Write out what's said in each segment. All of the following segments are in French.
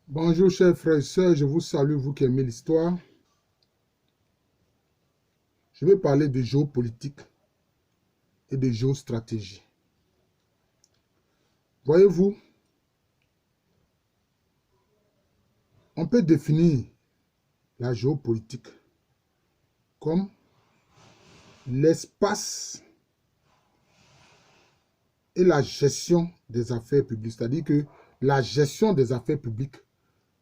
Bonjour chers frères et sœurs, je vous salue, vous qui aimez l'histoire. Je vais parler de géopolitique et de géostratégie. Voyez-vous, on peut définir la géopolitique comme l'espace et la gestion des affaires publiques, c'est-à-dire que la gestion des affaires publiques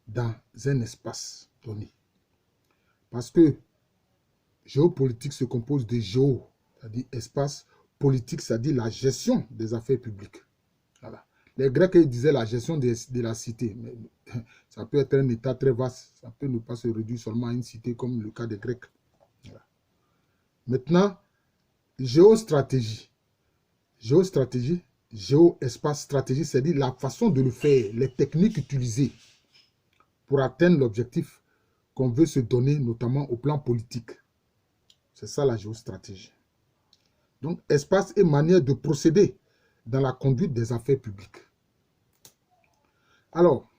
dans un espace donné. Parce que géopolitique se compose de géo, c'est-à-dire espace, politique, c'est-à-dire la gestion des affaires publiques. Voilà. Les Grecs ils disaient la gestion de la cité. Mais ça peut être un état très vaste. Ça peut ne pas se réduire seulement à une cité comme le cas des Grecs. Voilà. Maintenant, géostratégie. Géostratégie, géo-espace stratégie, c'est-à-dire la façon de le faire, les techniques utilisées pour atteindre l'objectif qu'on veut se donner, notamment au plan politique. C'est ça la géostratégie. Donc, espace et manière de procéder dans la conduite des affaires publiques. Alors,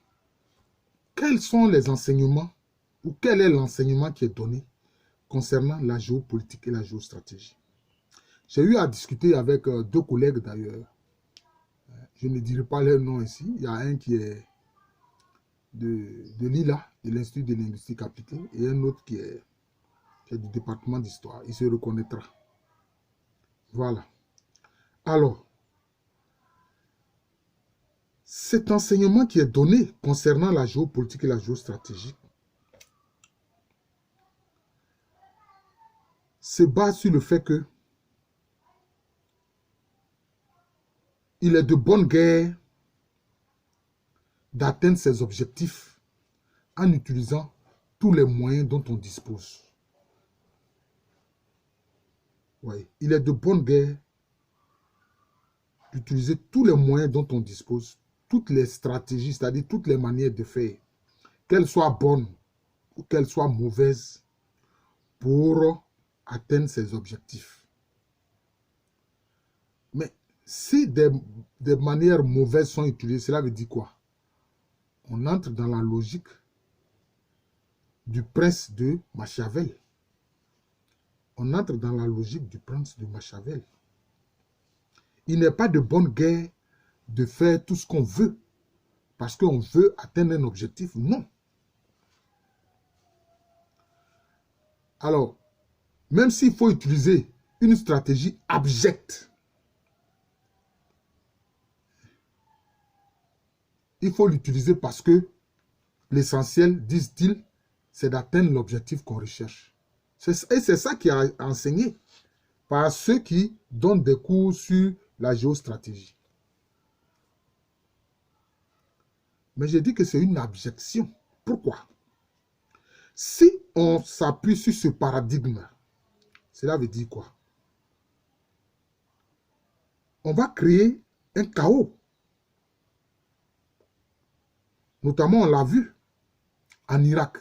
quels sont les enseignements ou quel est l'enseignement qui est donné concernant la géopolitique et la géostratégie? J'ai eu à discuter avec deux collègues d'ailleurs. Je ne dirai pas leur nom ici. Il y a un qui est de l'ILA, de l'Institut de linguistique appliquée, et un autre qui est du département d'histoire. Il se reconnaîtra. Voilà. Alors, cet enseignement qui est donné concernant la géopolitique et la géostratégie se base sur le fait que il est de bonne guerre d'atteindre ses objectifs en utilisant tous les moyens dont on dispose. Oui, il est de bonne guerre d'utiliser tous les moyens dont on dispose, toutes les stratégies, c'est-à-dire toutes les manières de faire, qu'elles soient bonnes ou qu'elles soient mauvaises, pour atteindre ses objectifs. Mais si des manières mauvaises sont utilisées, cela veut dire quoi? On entre dans la logique du prince de Machiavel. On entre dans la logique du prince de Machiavel. Il n'est pas de bonne guerre de faire tout ce qu'on veut parce qu'on veut atteindre un objectif. Non. Alors, même s'il faut utiliser une stratégie abjecte, il faut l'utiliser parce que l'essentiel, disent-ils, c'est d'atteindre l'objectif qu'on recherche. Et c'est ça qui est enseigné par ceux qui donnent des cours sur la géostratégie. Mais je dis que c'est une abjection. Pourquoi? Si on s'appuie sur ce paradigme, cela veut dire quoi? On va créer un chaos. Notamment, on l'a vu en Irak.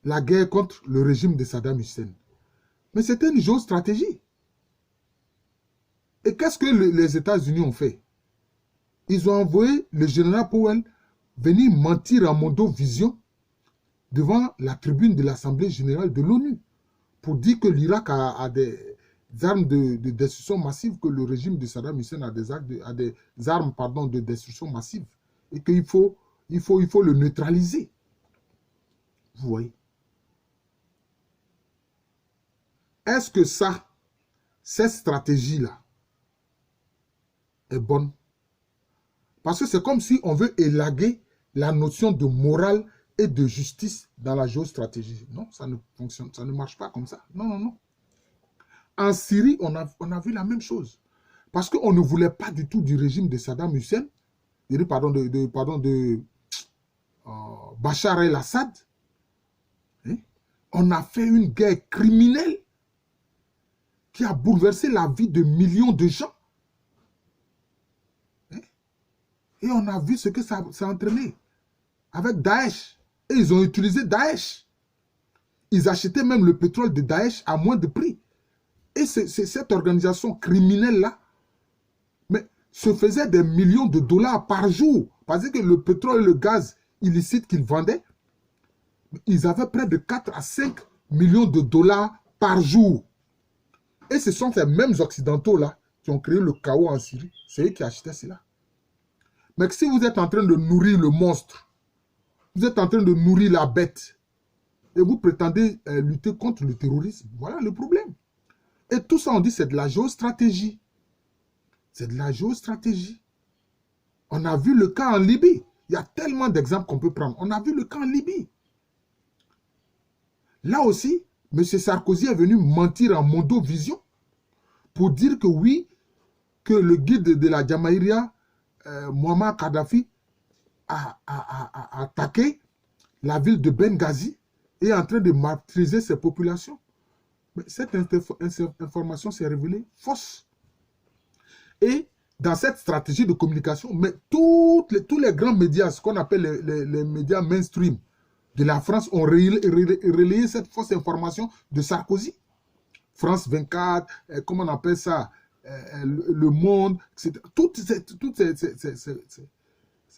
La guerre contre le régime de Saddam Hussein. Mais c'était une géostratégie. Et qu'est-ce que les États-Unis ont fait? Ils ont envoyé le général Powell venir mentir à Mondovision devant la tribune de l'Assemblée générale de l'ONU pour dire que l'Irak a des armes de destruction massive, que le régime de Saddam Hussein a des armes de destruction massive et qu'il faut le neutraliser. Vous voyez? Est-ce que cette stratégie-là est bonne? Parce que c'est comme si on veut élaguer la notion de morale et de justice dans la géostratégie. Non, ça ne fonctionne, ça ne marche pas comme ça. Non, non, non. En Syrie, on a vu la même chose. Parce qu'on ne voulait pas du tout du régime de Saddam Hussein, de Bachar el-Assad. Hein? On a fait une guerre criminelle qui a bouleversé la vie de millions de gens. Hein? Et on a vu ce que ça a entraîné avec Daesh. Et ils ont utilisé Daesh. Ils achetaient même le pétrole de Daesh à moins de prix. Et c'est cette organisation criminelle-là, mais se faisait des millions de dollars par jour Parce que le pétrole et le gaz illicite qu'ils vendaient, ils avaient près de 4 à 5 millions de dollars par jour. Et ce sont ces mêmes Occidentaux-là qui ont créé le chaos en Syrie. C'est eux qui achetaient cela. Mais si vous êtes en train de nourrir le monstre, vous êtes en train de nourrir la bête, et vous prétendez lutter contre le terrorisme, voilà le problème. Et tout ça, on dit, c'est de la géostratégie. C'est de la géostratégie. On a vu le cas en Libye. Il y a tellement d'exemples qu'on peut prendre. On a vu le cas en Libye. Là aussi, M. Sarkozy est venu mentir en Mondovision pour dire que oui, que le guide de la Jamaïria, Muammar Kadhafi, a attaqué la ville de Benghazi et est en train de maîtriser ses populations. Mais cette information s'est révélée fausse. Et dans cette stratégie de communication, mais tous les grands médias, ce qu'on appelle les médias mainstream de la France, ont relayé cette fausse information de Sarkozy. France 24, comment on appelle ça, Le Monde, etc. Toutes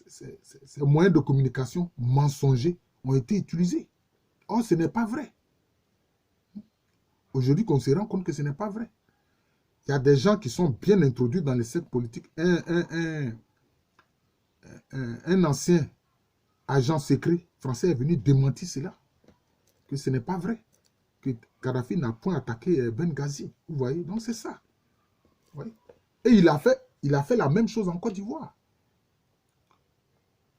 ces moyens de communication mensongers ont été utilisés. Or, ce n'est pas vrai. Aujourd'hui, qu'on se rend compte que ce n'est pas vrai. Il y a des gens qui sont bien introduits dans les cercles politiques. Un ancien agent secret français est venu démentir cela. Que ce n'est pas vrai. Que Kadhafi n'a point attaqué Benghazi. Vous voyez? Donc c'est ça. Vous voyez? Et il a fait la même chose en Côte d'Ivoire.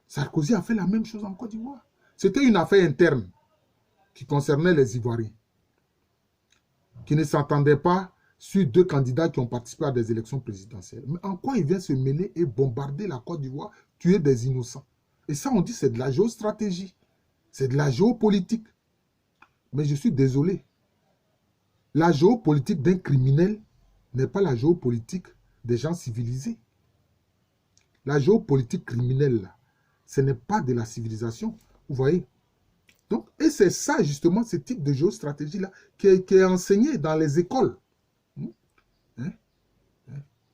Sarkozy a fait la même chose en Côte d'Ivoire. C'était une affaire interne qui concernait les Ivoiriens, qui ne s'entendaient pas sur deux candidats qui ont participé à des élections présidentielles. Mais en quoi il vient se mêler et bombarder la Côte d'Ivoire, tuer des innocents? Et ça, on dit c'est de la géostratégie, c'est de la géopolitique. Mais je suis désolé. La géopolitique d'un criminel n'est pas la géopolitique des gens civilisés. La géopolitique criminelle, là, ce n'est pas de la civilisation. Vous voyez? Donc, et c'est ça, justement, ce type de géostratégie-là qui est enseigné dans les écoles.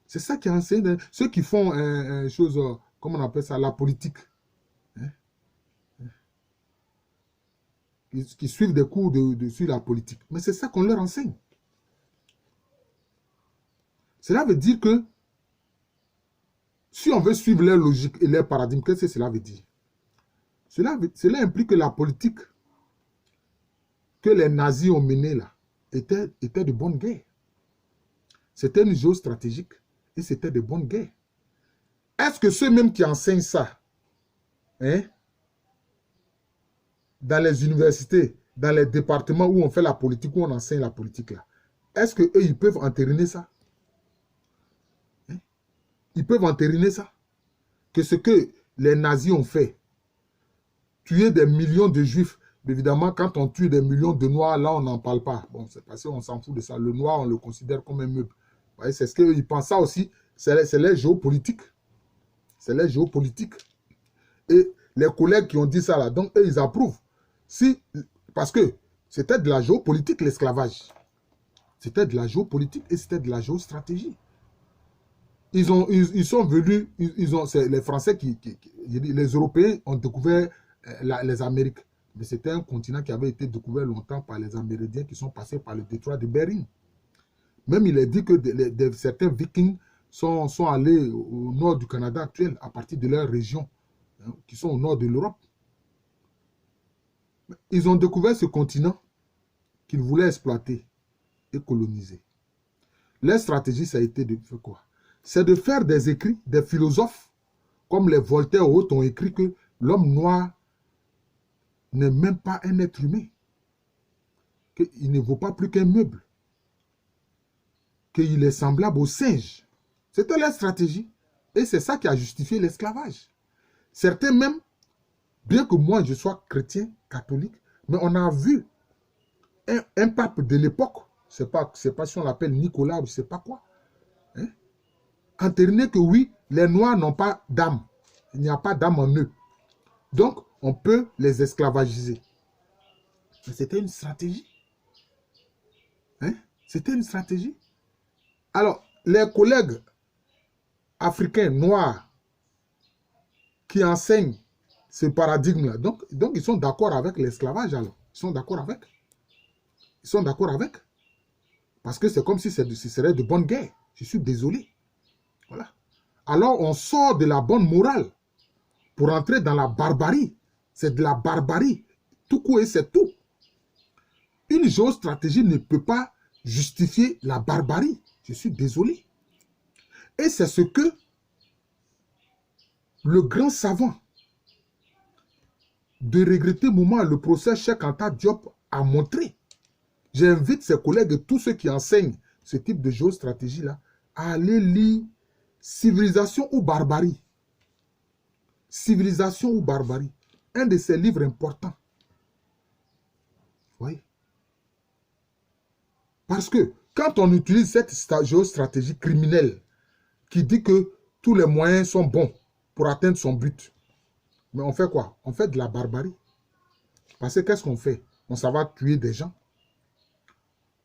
C'est ça qui est enseigné. Ceux qui font chose, comment on appelle ça, la politique. Qui suivent des cours sur la politique. Mais c'est ça qu'on leur enseigne. Cela veut dire que si on veut suivre leur logique et leur paradigme, qu'est-ce que cela veut dire? Cela implique que la politique que les nazis ont menée là était de bonne guerre. C'était une géostratégique et c'était de bonne guerre. Est-ce que ceux-mêmes qui enseignent ça, dans les universités, dans les départements où on fait la politique, où on enseigne la politique là, est-ce qu'eux, ils peuvent entériner ça? Ils peuvent entériner ça? Que ce que les nazis ont fait, tuer des millions de juifs, évidemment, quand on tue des millions de noirs, là, on n'en parle pas. Bon, c'est parce qu'on s'en fout de ça. Le noir, on le considère comme un meuble. Vous voyez, c'est ce qu'ils pensent. Ça aussi, c'est les géopolitiques. C'est les géopolitiques. Et les collègues qui ont dit ça là, donc eux, ils approuvent. Parce que c'était de la géopolitique, l'esclavage. C'était de la géopolitique et c'était de la géostratégie. Ils sont venus, c'est les Français les Européens ont découvert les Amériques. Mais c'était un continent qui avait été découvert longtemps par les Amérindiens qui sont passés par le détroit de Bering. Même il est dit que certains Vikings sont allés au nord du Canada actuel à partir de leur région, qui sont au nord de l'Europe. Ils ont découvert ce continent qu'ils voulaient exploiter et coloniser. Leur stratégie, ça a été de faire quoi? C'est de faire des écrits, des philosophes, comme les Voltaire ou autres ont écrit que l'homme noir n'est même pas un être humain, qu'il ne vaut pas plus qu'un meuble, qu'il est semblable au singe. C'était leur stratégie. Et c'est ça qui a justifié l'esclavage. Certains même, bien que moi je sois chrétien, catholique, mais on a vu un pape de l'époque, je ne sais pas si on l'appelle Nicolas ou je ne sais pas quoi, entériner que oui, les Noirs n'ont pas d'âme. Il n'y a pas d'âme en eux. Donc, on peut les esclavagiser. Mais c'était une stratégie. C'était une stratégie. Alors, les collègues africains noirs qui enseignent ce paradigme-là, donc ils sont d'accord avec l'esclavage alors. Ils sont d'accord avec. Ils sont d'accord avec. Parce que c'est comme si ce serait de bonne guerre. Je suis désolé. Voilà. Alors on sort de la bonne morale pour entrer dans la barbarie. C'est de la barbarie. Tout coup et c'est tout. Une géostratégie ne peut pas justifier la barbarie. Je suis désolé. Et c'est ce que le grand savant de regretter moment, le professeur Cheikh Anta Diop a montré. J'invite ses collègues et tous ceux qui enseignent ce type de géostratégie-là à aller lire Civilisation ou barbarie. Civilisation ou barbarie. Un de ses livres importants. Vous voyez? Parce que quand on utilise cette géostratégie criminelle qui dit que tous les moyens sont bons pour atteindre son but, mais on fait quoi? On fait de la barbarie. Parce que qu'est-ce qu'on fait? On s'en va tuer des gens.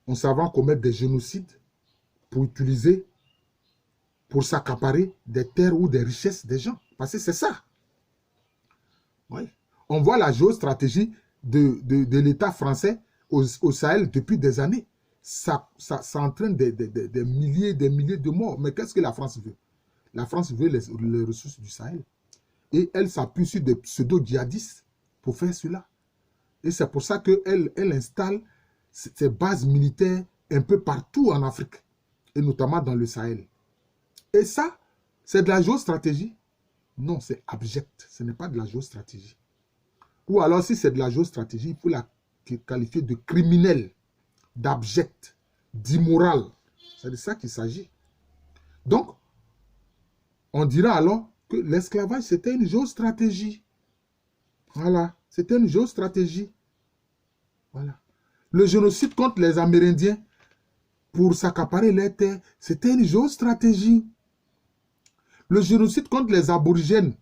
On s'en va commettre des génocides pour utiliser, pour s'accaparer des terres ou des richesses des gens. Parce que c'est ça. Oui. On voit la géostratégie de l'État français au Sahel depuis des années. Ça entraîne des milliers de morts. Mais qu'est-ce que la France veut? La France veut les ressources du Sahel. Et elle s'appuie sur des pseudo-djihadistes pour faire cela. Et c'est pour ça qu'elle installe ses bases militaires un peu partout en Afrique. Et notamment dans le Sahel. Et ça, c'est de la géostratégie? Non, c'est abject. Ce n'est pas de la géostratégie. Ou alors, si c'est de la géostratégie, il faut la qualifier de criminel, d'abject, d'immoral. C'est de ça qu'il s'agit. Donc, on dira alors que l'esclavage, c'était une géostratégie. Voilà, c'était une géostratégie. Voilà. Le génocide contre les Amérindiens pour s'accaparer les terres, c'était une géostratégie. Le génocide contre les aborigènes,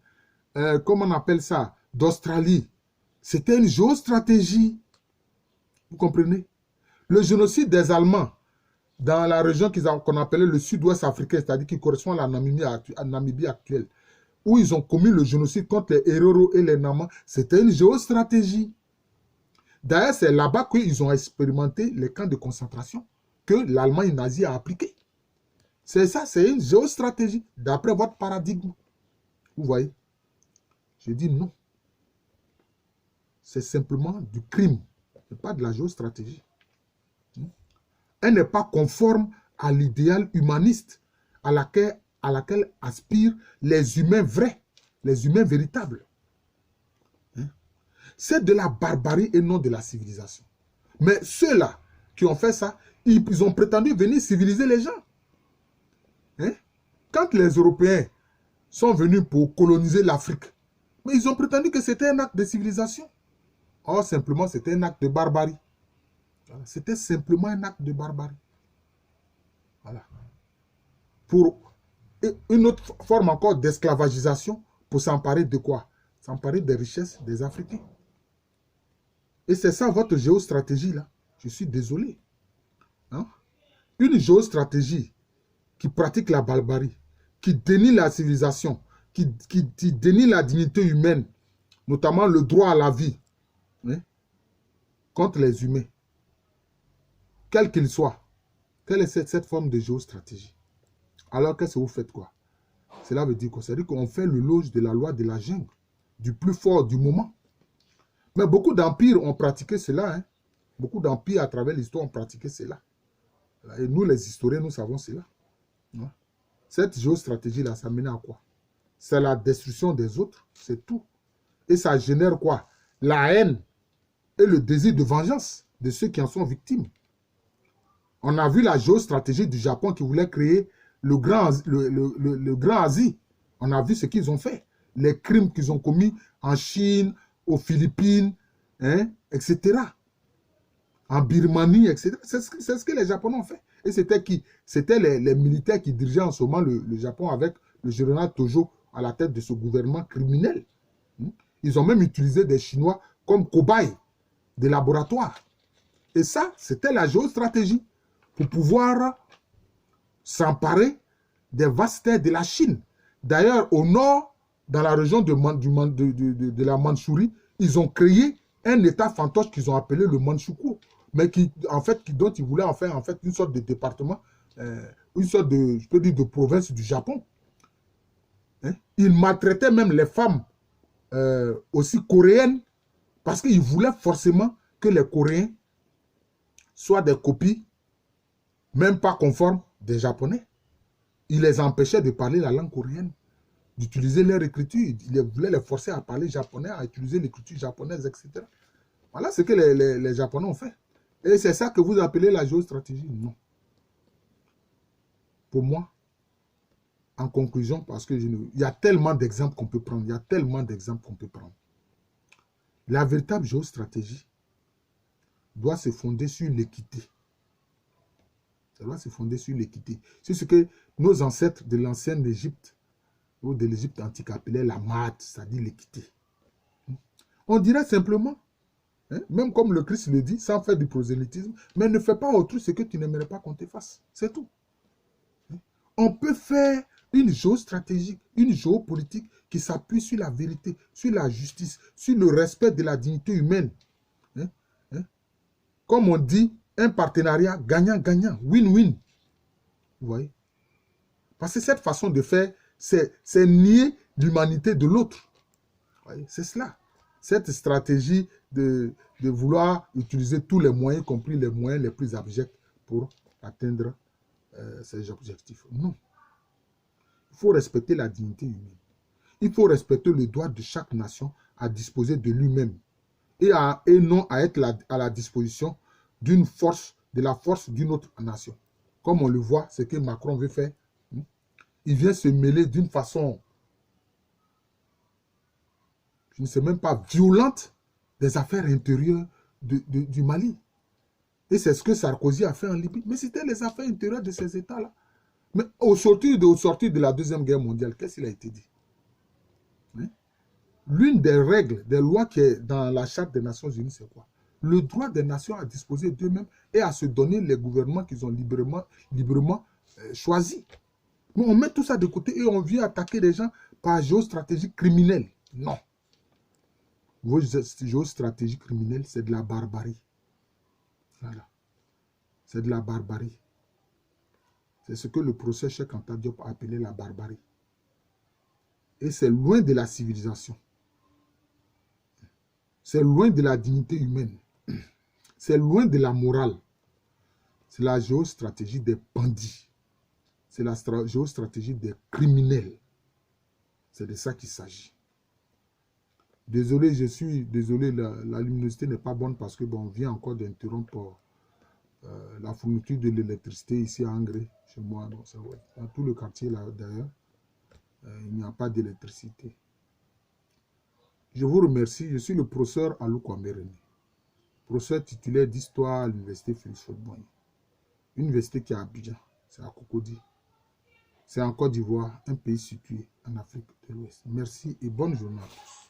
comment on appelle ça, d'Australie, c'était une géostratégie. Vous comprenez? Le génocide des Allemands dans la région qu'on appelait le sud-ouest africain, c'est-à-dire qui correspond à la Namibie actuelle, où ils ont commis le génocide contre les Herero et les Nama, c'était une géostratégie. D'ailleurs, c'est là-bas qu'ils ont expérimenté les camps de concentration que l'Allemagne nazie a appliqué. C'est ça, c'est une géostratégie, d'après votre paradigme. Vous voyez? Je dis non. C'est simplement du crime, ce n'est pas de la géostratégie. Elle n'est pas conforme à l'idéal humaniste à laquelle aspirent les humains vrais, les humains véritables. C'est de la barbarie et non de la civilisation. Mais ceux-là qui ont fait ça, ils ont prétendu venir civiliser les gens. Quand les Européens sont venus pour coloniser l'Afrique, mais ils ont prétendu que c'était un acte de civilisation. Or, simplement, c'était un acte de barbarie. C'était simplement un acte de barbarie. Voilà. Pour une autre forme encore d'esclavagisation, pour s'emparer de quoi? S'emparer des richesses des Africains. Et c'est ça votre géostratégie là. Je suis désolé. Une géostratégie qui pratique la barbarie, qui dénie la civilisation, qui dénie la dignité humaine, notamment le droit à la vie, contre les humains, quel qu'il soit. Quelle est cette forme de géostratégie? Alors qu'est-ce que vous faites quoi? Cela veut dire quoi? C'est-à-dire qu'on fait le loge de la loi de la jungle, du plus fort du moment. Mais beaucoup d'empires ont pratiqué cela. Beaucoup d'empires à travers l'histoire ont pratiqué cela. Et nous, les historiens, nous savons cela. Cette géostratégie-là, ça mène à quoi? C'est la destruction des autres, c'est tout. Et ça génère quoi? La haine et le désir de vengeance de ceux qui en sont victimes. On a vu la géostratégie du Japon qui voulait créer le grand Asie. On a vu ce qu'ils ont fait. Les crimes qu'ils ont commis en Chine, aux Philippines, etc. En Birmanie, etc. C'est ce que les Japonais ont fait. Et c'était qui? C'était les militaires qui dirigeaient en ce moment le Japon avec le général Tojo à la tête de ce gouvernement criminel. Ils ont même utilisé des Chinois comme cobayes de laboratoire. Et ça, c'était la géostratégie pour pouvoir s'emparer des vastes terres de la Chine. D'ailleurs, au nord dans la région de la Mandchourie, ils ont créé un État fantoche qu'ils ont appelé le Mandchoukou, mais dont ils voulaient en faire une sorte de département, une sorte de, je peux dire, de province du Japon. Hein? Ils maltraitaient même les femmes aussi coréennes, parce qu'ils voulaient forcément que les Coréens soient des copies, même pas conformes, des Japonais. Ils les empêchaient de parler la langue coréenne, d'utiliser leur écriture. Ils voulaient les forcer à parler japonais, à utiliser l'écriture japonaise, etc. Voilà ce que les Japonais ont fait. Et c'est ça que vous appelez la géostratégie? Non. Pour moi, en conclusion, parce que il y a tellement d'exemples qu'on peut prendre, La véritable géostratégie doit se fonder sur l'équité. Ça doit se fonder sur l'équité. C'est ce que nos ancêtres de l'ancienne Égypte, ou de l'Égypte antique, appelaient la maat, c'est-à-dire l'équité. On dirait simplement, même comme le Christ le dit, sans faire du prosélytisme, mais ne fais pas autrui ce que tu n'aimerais pas qu'on te fasse. C'est tout. On peut faire une géostratégie, une géopolitique qui s'appuie sur la vérité, sur la justice, sur le respect de la dignité humaine. Comme on dit, un partenariat gagnant-gagnant, win-win. Vous voyez? Parce que cette façon de faire, c'est nier l'humanité de l'autre. C'est cela. Cette stratégie de vouloir utiliser tous les moyens, y compris les moyens les plus abjects, pour atteindre ces objectifs. Non. Il faut respecter la dignité humaine. Il faut respecter le droit de chaque nation à disposer de lui-même et non à être à la disposition d'une force, de la force d'une autre nation. Comme on le voit, ce que Macron veut faire. Il vient se mêler d'une façon, je ne sais même pas, violente des affaires intérieures du Mali. Et c'est ce que Sarkozy a fait en Libye. Mais c'était les affaires intérieures de ces États-là. Mais au sortir de la Deuxième Guerre mondiale, qu'est-ce qu'il a été dit? L'une des règles, des lois qui est dans la Charte des Nations Unies, c'est quoi? Le droit des nations à disposer d'eux-mêmes et à se donner les gouvernements qu'ils ont librement choisis. Mais on met tout ça de côté et on vient attaquer les gens par géostratégie criminelle. Non. Vos géostratégies criminelles, c'est de la barbarie. Voilà. C'est de la barbarie. C'est ce que le procès Cheikh Anta Diop a appelé la barbarie. Et c'est loin de la civilisation. C'est loin de la dignité humaine. C'est loin de la morale. C'est la géostratégie des bandits. C'est la géostratégie des criminels. C'est de ça qu'il s'agit. Désolé, la luminosité n'est pas bonne parce que on vient encore d'interrompre la fourniture de l'électricité ici à Angré, chez moi. Donc, dans tout le quartier là d'ailleurs, il n'y a pas d'électricité. Je vous remercie. Je suis le professeur Alou Kwame-René, professeur titulaire d'histoire à l'université Félix Houphouët-Boigny. Université qui est à Abidjan, c'est à Cocody. C'est en Côte d'Ivoire, un pays situé en Afrique de l'Ouest. Merci et bonne journée à tous.